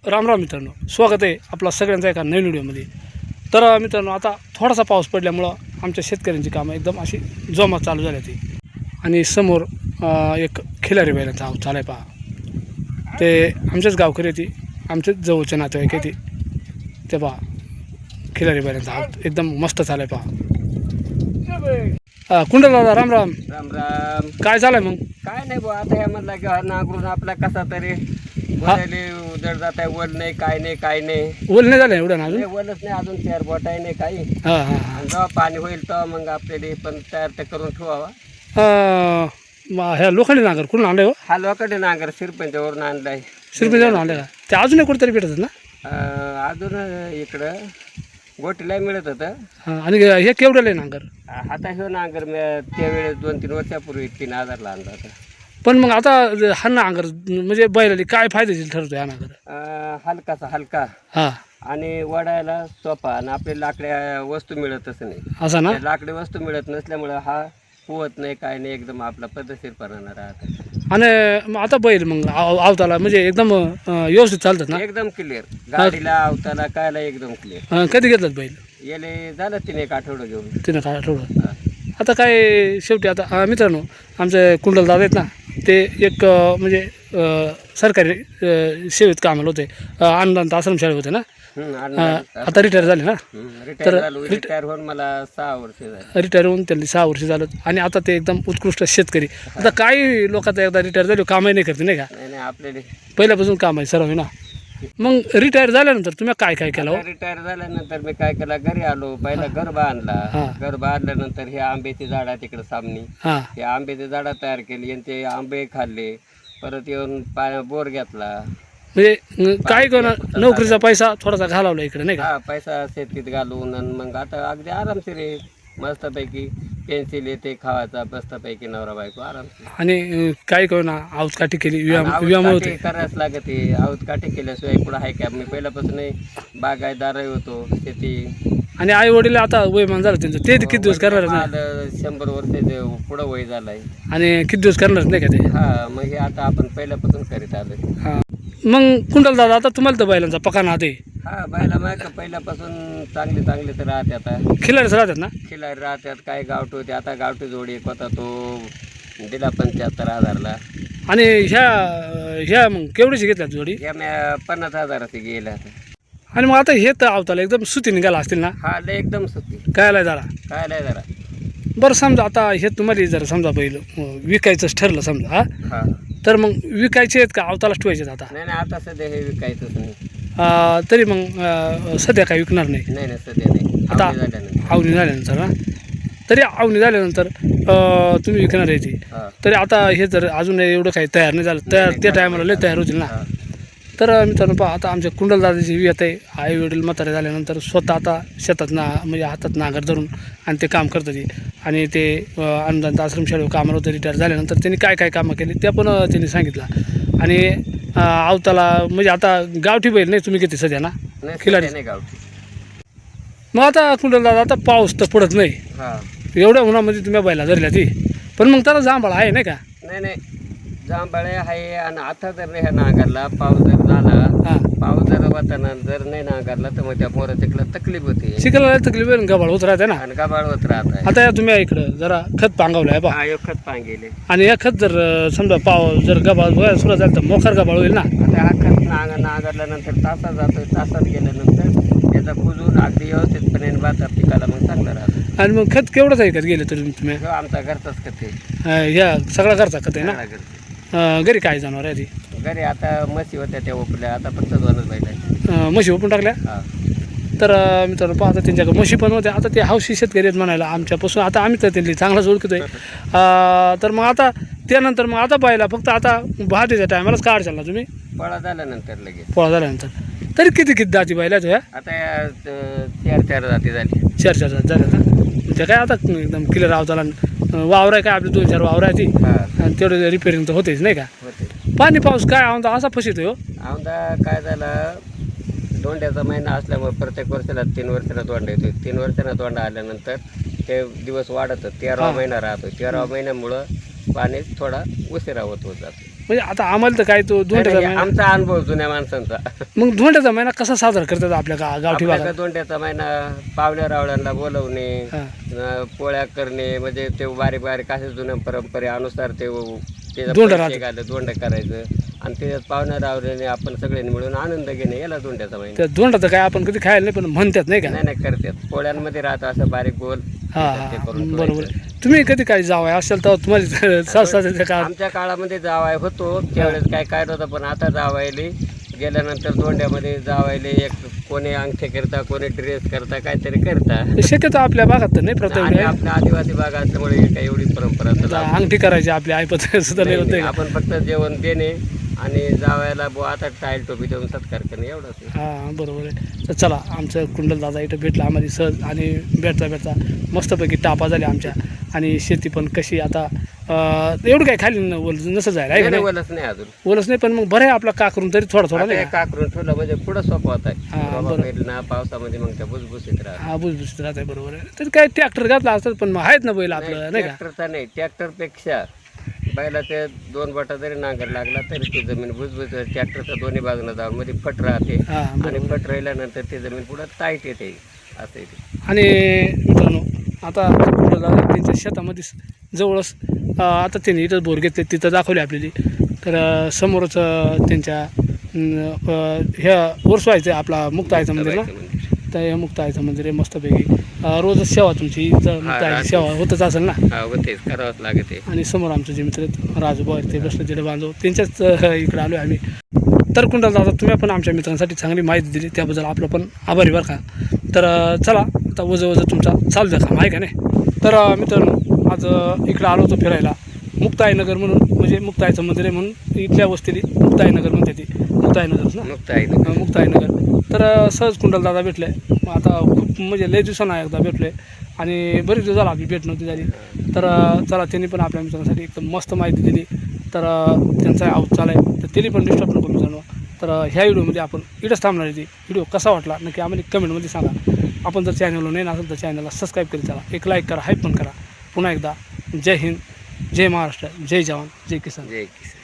राम राम मित्रांनो, स्वागत आहे आपला सगळ्यांचा एका नवीन व्हिडिओमध्ये. तर मित्रांनो, आता थोडासा पाऊस पडल्यामुळं आमच्या शेतकऱ्यांची कामं एकदम अशी जोमात चालू झाली ती. आणि समोर एक खिलारी बैलांचा हाऊस चालू आहे पहा. ते आमच्याच गावकरी आहे ती, आमच्याच जवळचे नातेवाईक आहे ती. ते पहा खिलारी बैलांचा हाऊस एकदम मस्त चालू आहे पहा. कुंडल दादा, राम राम. राम राम. काय चालू आहे मग? काय नाही बुवा, आता ह्या म्हणला की नांगरून आपला कसा तरी बोलायले उदळ जात आहे. वल नाही, काय नाही, काय नाही. ओल नाही झालं एवढं ना अजून? नाही, वलच नाही अजून, चार बोटाय नाही काही. हां हां आणि जेव्हा पाणी होईल तेव्हा मग आपल्याला पण तयार ते करून ठेवावा. हां. ह्या लोखंडी नांगर कुठून आणलं हो? हा लोकडे नांगर सिरपंच्यावरून आणलाय. शिरपीजावरून आणलं का? ते अजून कुठेतरी भेटतात ना? अजून इकडं गोटीला मिळत होतं. हां. आणि हे केवढं आहे नांगर? आता हे नांगर मी त्यावेळेस 2-3 वर्षापूर्वी 3,000ला आणला होता. पण मग आता हा नांगर म्हणजे बैलाला काय फायदेशीर ठरतो हा नांगर? हलकाचा हलका हां. आणि वडायला सोपा, आणि आपल्या लाकड्या वस्तू मिळतच नाही. असा ना? लाकडी वस्तू मिळत नसल्यामुळं हा पोहत नाही, काय नाही, एकदम आपला पद्धतशीरपणा राहत. आणि मग आता बैल मग आवताला म्हणजे एकदम व्यवस्थित चालतात ना? एकदम क्लिअर, गाडीला आवताला कायला एकदम क्लिअर. कधी घेतलात बैल? येले झालं 3-1 आठवडं घेऊन. तिनं काय थोडं. आता काय शेवटी आता मित्रांनो, आमचे कुंडल दादा आहेत ना, ते एक म्हणजे सरकारी सेवेत कामाला होते, अनुदानित आश्रमशाळेत होते ना. आता रिटायर झाले ना? रिटायर होऊन मला 6 वर्ष झाले. रिटायर होऊन त्यांनी 6 वर्ष झालं. आणि आता ते एकदम उत्कृष्ट शेतकरी. आता काही लोकांचा एकदा रिटायर झाले कामही नाही करते नाही का? नाही आपल्याला पहिल्यापासून काम आहे सर्व ना. मग रिटायर झाल्यानंतर तुम्ही काय काय केलं? रिटायर झाल्यानंतर मी काय केलं, घरी आलो. पहिला घर बांधला. घर बांधल्यानंतर हे आंब्याची झाडा तिकडे सामनी, हां. हे आंब्याची झाडा तयार केली आणि ते आंबे खाल्ले. परत येऊन बोर घेतला. म्हणजे काय करणं, नोकरीचा पैसा थोडासा घालवला इकडे नाही का? हा, पैसा शेतीत घालून. आणि मग आता अगदी आरामशीर आहे, मस्तपैकी पेन्सिल येते खावायचा, मस्तपैकी नवरा बायको आरामशीर. आणि काय करणं, आऊस काठी केली विवामुळे होते. करायच लागते. आऊत काठी केल्याशिवाय पुढे आहे का? मी पहिल्यापासून बागायतदारही होतो, शेती. आणि आई वडील आता वयमान झालं त्यांचं, ते किती दिवस करणार ना? 100 वर्ष पुढं वय झालंय. आणि किती दिवस करणार नाही का ते? हा, मग हे आता आपण पहिल्यापासून करीत आलोय. हां. मग कुंडल दादा, आता तुम्हाला तर बैलांचा पकाना आहे. हा, बायला माहिती पहिल्यापासून चांगले तर राहते. आता खिलारीच राहतात ना? खिलारी राहतात. काय गावठी होते, आता गावठी जोडी एक होता, तो दिला 75,000ला. आणि ह्या मग केवढीची घेतल्यात जोडी? या मी 50,000ची गेल्या. आणि मग आता हे तर आवताला एकदम सुती निघाला असतील ना? हा, लय एकदम सुट्टी. कायला जरा काय लय जरा. बरं, समजा आता हे तुम्हाला जर समजा बैल विकायचंच ठरलं समजा, हा, हा, तर मग विकायचे आहेत का आवतालाच ठेवायचे आहेत आता? नाही आता सध्या हे विकायचंच नाही. तरी मग सध्या काय विकणार नाही? नाही सध्या नाही. आता आवडी झाल्यानंतर. आवनी झाल्यानंतर ना? तरी आवनी झाल्यानंतर तुम्ही विकणार आहे ती. हा. तरी आता हे जर अजून एवढं काही तयार नाही झालं, तयार त्या टायमाला लय तयार होतील ना. हा. तर मित्रांनो पहा, आता आमच्या कुंडलदादाची वियत आहे. आई वडील म्हातारे झाल्यानंतर स्वतः आता शेतात म्हणजे हातात नांगर धरून आणि ते काम करतात ते. आणि ते अनुदानित आश्रमशाळेवर कामाला होतं. रिटायर झाल्यानंतर त्यांनी काय काय कामं केली त्या पण त्यांनी सांगितलं. आणि आवताला म्हणजे आता गावठी बैल नाही तुम्ही किती सध्या ना? नाही, खिलारी सध्या नाही गावठी. मग आता कुंडलदादा, आता पाऊस तर पडत नाही, हा. एवढ्या उन्हामध्ये तुम्ही बैला धरल्या ती, पण मग त्याला जांभळ आहे नाही का? नाही जांभळे आहे. आणि आता जर नाही नांगरला, पाऊस जर झाला, हां. पाऊस जर होताना जर नाही नांगरला तर मग त्या मोरा तिकडं तकलीफ होते. शिकायला तकलीफ आहे, गबाळ होत राहते ना. आणि गाबाळ होत राहत आहे. आता तुम्ही इकडं जरा खत पांगवलं आहे बा. हा, एक खत पांगेले. आणि हे खत जर समजा जर गबाळ सुरू झालं तर मोकार गबाळ होईल ना. आता हा खत नांगरल्यानंतर तासात जातोय. तासात गेल्यानंतर त्याचा कुजून अगदी व्यवस्थितपणे भात पिकाला मग चांगलं राहतं. आणि मग खत केवढंच आहे खत गेलं तरी तुम्ही? हो, आमचा घरचाच खत आहे. ह्या सगळा घरचा खत आहे ना? सगळा घरचा. घरी काय जनावर आहे ती? घरी आता म्हशी होत्या त्या ओपल्या, आता फक्त 2च बैल आहेत. म्हशी ओपून टाकल्या. हा. तर मित्रांनो पाहता, त्यांच्याकडे म्हशी पण होत्या. आता ते हौशी शेतकरी आहेत म्हणायला आमच्यापासून. आता आम्ही तर त्यांनी चांगलाच ओळखतो आहे. तर मग आता त्यानंतर मग आता पाहिला फक्त आता भातीच्या टायमालाच काढशाल ना तुम्ही? पोळा झाल्यानंतर लगेच. पोळा झाल्यानंतर. तरी किती जाती पाहिल्या तुझ्या? आता या 4 जाती झाली. 4 जाती झाल्या ना? ते काय आता एकदम क्लिअर आवताला वावर आहे काय आपली 2-4 वावर आहे ती. हा, आणि तेवढं रिपेअरिंग तर होतेच नाही का? होते. पाणी पाऊस काय आवता असा फसितो हो. औंदा काय झालं, दोंड्याचा महिना असल्यामुळे प्रत्येक वर्षाला 3 वर्षाला दोंडा येतो. 3 वर्षाला दोंडा आल्यानंतर ते दिवस वाढतं. 13वा महिना राहतो. 13वा महिन्यामुळं पाणी थोडा उशिरा होत जातो. म्हणजे आता आम्हाला तर काय तो धोंड्याचा नाही, महिना, आमचा अनुभव जुन्या माणसांचा. मग धोंड्याचा महिना कसा साजरा करतात आपल्या गावठी आपल्याकडे भागात? दोंड्याचा महिना पावल्या रावळ्यांना बोलवणे, हां पोळ्या करणे, म्हणजे ते बारीक बारीक असे जुन्या परंपरेनुसार ते त्याचं धोंडा पैसे राहतो. घालत दोंड करायचं आणि त्याच्यात पाहुण्या रावल्याने आपण सगळ्यांनी मिळून आनंद घेणे, याला दोंड्याचा महिना. त्या धोंडाचं काय आपण कधी खायला नाही, पण म्हणतात नाही का? नाही नाही करतात, पोळ्यांमध्ये राहतं असं बारीक गोल हां ते हां करून बरोबर. ठेवायचं. तुम्ही कधी काय जावं असेल तर तुम्हाला सासऱ्याच्या काळात आमच्या काळामध्ये जावाय होतो त्यावेळेस काय नव्हतं, पण आता जावायले गेल्यानंतर दोंड्यामध्ये जावायले एक कोणी अंगठे करता, कोणी ड्रेस करता, काहीतरी करता. शक्यतो आपल्या भागात तर नाही प्रथा आणि एवढी आहे. आपल्या आदिवासी भाग असल्यामुळे काही एवढी परंपरा तर आता अंगठी करायची आपली ऐपत सुद्धा नाही होते. आपण फक्त जेवण देणे आणि जावायला आता टाईल टोपी देऊन सत्कार करणे, एवढंच. हां बरोबर आहे. तर चला आमचं कुंडल दादा इथं भेटला आम्हाला सहज, आणि भेटता मस्तपैकी टापा झाले आमच्या, आणि शेती पण कशी आता एवढं काय खाली नसं जायला आहे का नाही? बोलच नाही अजून. बोलच नाही, पण मग बरं आहे आपला का करून तरी थोडा नाही का? का करून ठेवलं म्हणजे पुढं सोपं होत हा, आहे. बरोबर. ना पावसामध्ये मग त्या भुसभुशीत राहत. हा बुजबुजीत राहत आहे, बरोबर आहे. तर काय ट्रॅक्टर घातला असतात, पण मग आहेत ना बैल आपलं नाही का? ट्रॅक्टरचा नाही, ट्रॅक्टरपेक्षा बैलाचे 2 बटा जरी नांगर लागला तरी ती जमीन भुसभुशीत. ट्रॅक्टरच्या दोन्ही बाजूला जाऊन मध्ये फट राहते हां आणि बरोबर. फट राहिल्यानंतर ती जमीन पुढं टाईट येते, असं येते. आणि मित्रांनो आता कुंडल दादा त्यांच्या शेतामध्येच जवळच आता त्यांनी इथं बोर घेतले, तिथं दाखवले आपल्याला. तर समोरच त्यांच्या ह्या वर्सवायचं आपला मुक्ताईचं मंदिर ना, तर हे मुक्ताईचं मंदिर आहे मस्तपैकी. रोजच सेवा तुमची इथं मुक्ताईची सेवा होतच असेल ना? हा होतेच, करावंच लागते. आणि समोर आमचे जे मित्र आहेत राजूभाऊ आहेत, ते बसले तिथे बांधव, त्यांच्याच इकडे आलो आहे आम्ही. तर कुंडल दादा तुम्ही पण आमच्या मित्रांसाठी चांगली माहिती दिली, त्याबद्दल आपलं पण आभारी बरं का. तर चला आता वजं तुमचा चालू द्या काम आहे का नाही? तर मित्रांनो आज इकडं आलो होतो फिरायला, मुक्ताईनगर म्हणून, म्हणजे मुक्ताईचं मंदिर आहे म्हणून इथल्या वस्तीली मुक्ताईनगर म्हणते ती, मुक्ताईनगरच ना, मुक्ताईनगर. तर सहज कुंडल दादा भेटले, आता खूप म्हणजे लय दिवसांना एकदा भेटले, आणि बरेच दिवस झाला आपली भेट नव्हती झाली. तर चला त्यांनी पण आपल्या मित्रांसाठी एकदम मस्त माहिती दिली. तर त्यांचा आवाज चालू आहे, तर त्यांनी पण डिस्टर्ब नको मित्रांनो. तर ह्या व्हिडिओमध्ये आपण इथंच थांबणार आहे. व्हिडिओ कसा वाटला नक्की आम्हाला कमेंटमध्ये सांगा. आपण जर चॅनलवर नाही असेल तर चॅनलला सबस्क्राईब करीत चला, एक लाईक करा, हाईप पण करा. पुन्हा एकदा जय हिंद, जय महाराष्ट्र, जय जवान, जय किसान. जय किसान.